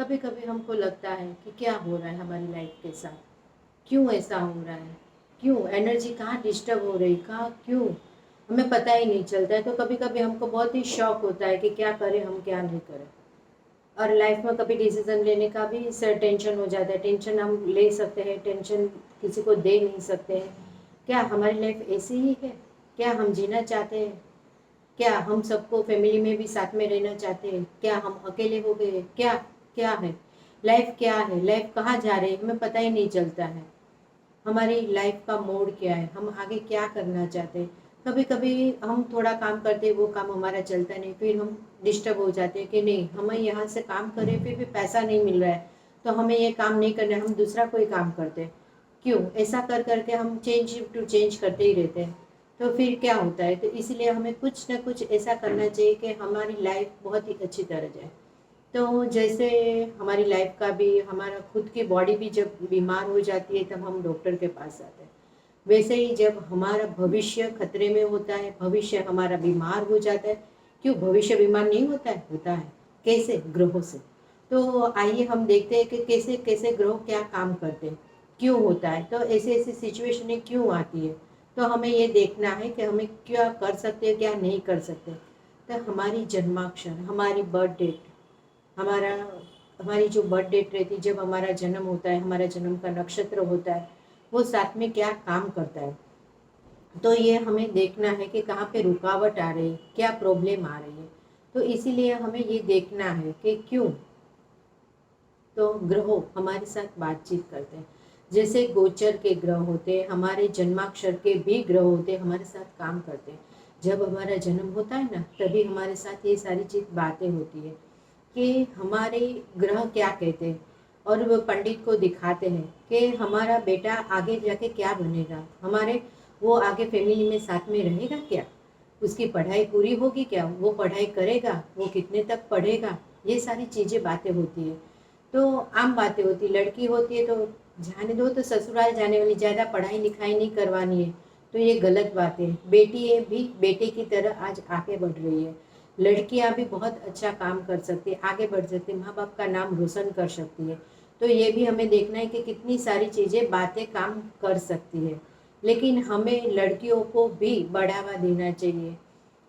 कभी कभी हमको लगता है कि क्या हो रहा है हमारी लाइफ के साथ, क्यों ऐसा हो रहा है, क्यों एनर्जी कहाँ डिस्टर्ब हो रही, कहाँ क्यों हमें पता ही नहीं चलता है। तो कभी कभी हमको बहुत ही शौक होता है कि क्या करें हम क्या नहीं करें। और लाइफ में कभी डिसीजन लेने का भी सर टेंशन हो जाता है। टेंशन हम ले सकते हैं, टेंशन किसी को दे नहीं सकते हैं। क्या हमारी लाइफ ऐसी ही है? क्या हम जीना चाहते हैं? क्या हम सबको फैमिली में भी साथ में रहना चाहते हैं? क्या हम अकेले हो गए? क्या क्या है लाइफ, क्या है लाइफ, कहाँ जा रही है हमें पता ही नहीं चलता है। हमारी लाइफ का मोड क्या है, हम आगे क्या करना चाहते हैं। कभी कभी हम थोड़ा काम करते हैं, वो काम हमारा चलता नहीं, फिर हम डिस्टर्ब हो जाते हैं कि नहीं हमें यहाँ से काम करें फिर भी पैसा नहीं मिल रहा है, तो हमें ये काम नहीं करना है, हम दूसरा कोई काम करते हैं। क्यों ऐसा कर करके हम चेंज टू चेंज करते ही रहते हैं। तो फिर क्या होता है, तो इसलिए हमें कुछ ना कुछ ऐसा करना चाहिए कि हमारी लाइफ बहुत ही अच्छी तरह जाए। तो जैसे हमारी लाइफ का भी, हमारा खुद की बॉडी भी जब बीमार हो जाती है तब हम डॉक्टर के पास जाते हैं। वैसे ही जब हमारा भविष्य खतरे में होता है, भविष्य हमारा बीमार हो जाता है। क्यों भविष्य बीमार नहीं होता है? होता है। कैसे? ग्रहों से। तो आइए हम देखते हैं कि कैसे कैसे ग्रह क्या काम करते हैं, क्यों होता है, तो ऐसी ऐसी सिचुएशनें क्यों आती है। तो हमें ये देखना है कि हमें क्या कर सकते हैं, क्या नहीं कर सकते। तो हमारी जन्माक्षर, हमारी बर्थ डेट, हमारा हमारी जो बर्थ डेट रहती है, जब हमारा जन्म होता है, हमारा जन्म का नक्षत्र होता है, वो साथ में क्या काम करता है। तो ये हमें देखना है कि कहाँ पे रुकावट आ रही है, क्या प्रॉब्लम आ रही है। तो इसीलिए हमें ये देखना है कि क्यों। तो ग्रहों हमारे साथ बातचीत करते हैं। जैसे गोचर के ग्रह होते हैं, हमारे जन्माक्षर के भी ग्रह होते हैं, हमारे साथ काम करते हैं। जब हमारा जन्म होता है ना, तभी हमारे साथ ये सारी चीज बातें होती है कि हमारे ग्रह क्या कहते हैं। और वो पंडित को दिखाते हैं कि हमारा बेटा आगे जाके क्या बनेगा, हमारे वो आगे फैमिली में साथ में रहेगा क्या, उसकी पढ़ाई पूरी होगी क्या, वो पढ़ाई करेगा, वो कितने तक पढ़ेगा। ये सारी चीज़ें बातें होती है। तो आम बातें होती, लड़की होती है तो जाने दो, तो ससुराल जाने वाली, ज़्यादा पढ़ाई लिखाई नहीं करवानी है। तो ये गलत बात है। बेटी है भी बेटे की तरह आज आगे बढ़ रही है। लड़कियां भी बहुत अच्छा काम कर सकती है, आगे बढ़ सकती है, माँ बाप का नाम रोशन कर सकती है। तो ये भी हमें देखना है कि कितनी सारी चीज़ें बातें काम कर सकती है। लेकिन हमें लड़कियों को भी बढ़ावा देना चाहिए।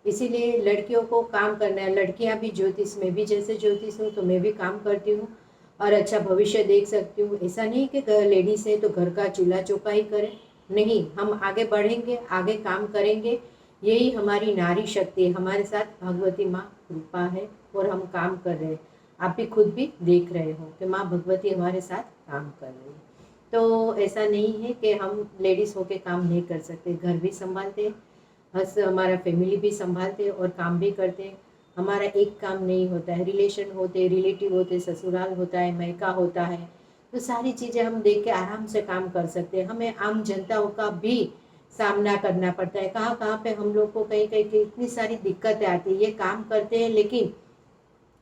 इसीलिए लड़कियों को काम करना है। लड़कियां भी ज्योतिष में भी, जैसे ज्योतिष हूँ तो मैं भी काम करती हूँ और अच्छा भविष्य देख सकती हूँ। ऐसा नहीं कि लेडीज है तो घर का चूल्हा चौका ही करें। नहीं, हम आगे बढ़ेंगे, आगे काम करेंगे। यही हमारी नारी शक्ति है। हमारे साथ भगवती माँ कृपा है और हम काम कर रहे हैं। आप भी खुद भी देख रहे हो कि माँ भगवती हमारे साथ काम कर रही है। तो ऐसा नहीं है कि हम लेडीज होके काम नहीं कर सकते। घर भी संभालते हैं, बस हमारा फैमिली भी संभालते हैं और काम भी करते हैं। हमारा एक काम नहीं होता है, रिलेशन होते, रिलेटिव होते, ससुराल होता है, मायका होता है। तो सारी चीज़ें हम देख के आराम से काम कर सकते हैं। हमें आम जनताओं का भी सामना करना पड़ता है। कहाँ कहाँ पे हम लोग को कहीं कहीं इतनी सारी दिक्कतें आती है। ये काम करते हैं लेकिन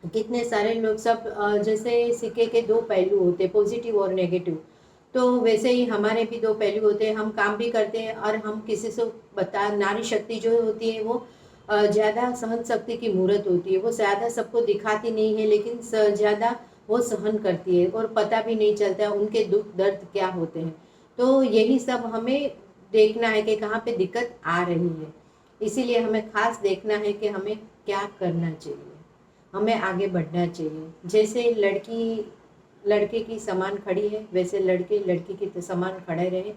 कितने सारे लोग सब जैसे सिक्के के दो पहलू होते, पॉजिटिव और नेगेटिव। तो वैसे ही हमारे भी दो पहलू होते हैं। हम काम भी करते हैं और हम किसी से बता, नारी शक्ति जो होती है वो ज़्यादा सहन शक्ति की मूर्त होती है। वो ज़्यादा सबको दिखाती नहीं है, लेकिन ज़्यादा वो सहन करती है और पता भी नहीं चलता है उनके दुख दर्द क्या होते हैं। तो यही सब हमें देखना है कि कहाँ पे दिक्कत आ रही है। इसीलिए हमें खास देखना है कि हमें क्या करना चाहिए, हमें आगे बढ़ना चाहिए। जैसे लड़की लड़के की समान खड़ी है, वैसे लड़के लड़की की समान खड़े रहे।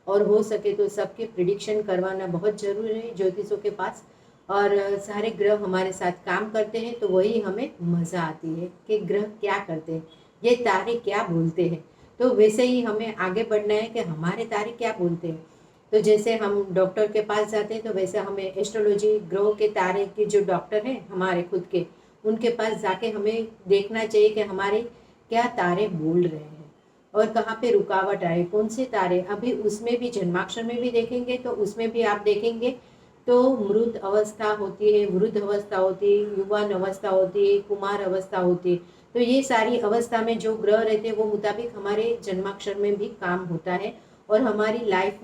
और हो सके तो सबके प्रिडिक्शन करवाना बहुत जरूरी है ज्योतिषों के पास। और सारे ग्रह हमारे साथ काम करते हैं तो वही हमें मज़ा आती है कि ग्रह क्या करते हैं, ये तारे क्या बोलते हैं। तो वैसे ही हमें आगे बढ़ना है कि हमारे तारे क्या बोलते हैं। तो जैसे हम डॉक्टर के पास जाते हैं तो वैसे हमें एस्ट्रोलॉजी, ग्रहों के तारे के जो डॉक्टर हैं हमारे खुद के, उनके पास जाके हमें देखना चाहिए कि हमारे क्या तारे बोल रहे हैं और कहाँ पे रुकावट आए, कौन से तारे। अभी उसमें भी जन्माक्षर में भी देखेंगे तो उसमें भी आप देखेंगे तो मृत अवस्था होती है, वृद्ध अवस्था होती है, युवान अवस्था होती है, कुमार अवस्था होती है। तो ये सारी अवस्था में जो ग्रह रहते हैं वो मुताबिक हमारे जन्माक्षर में भी काम होता है और हमारी लाइफ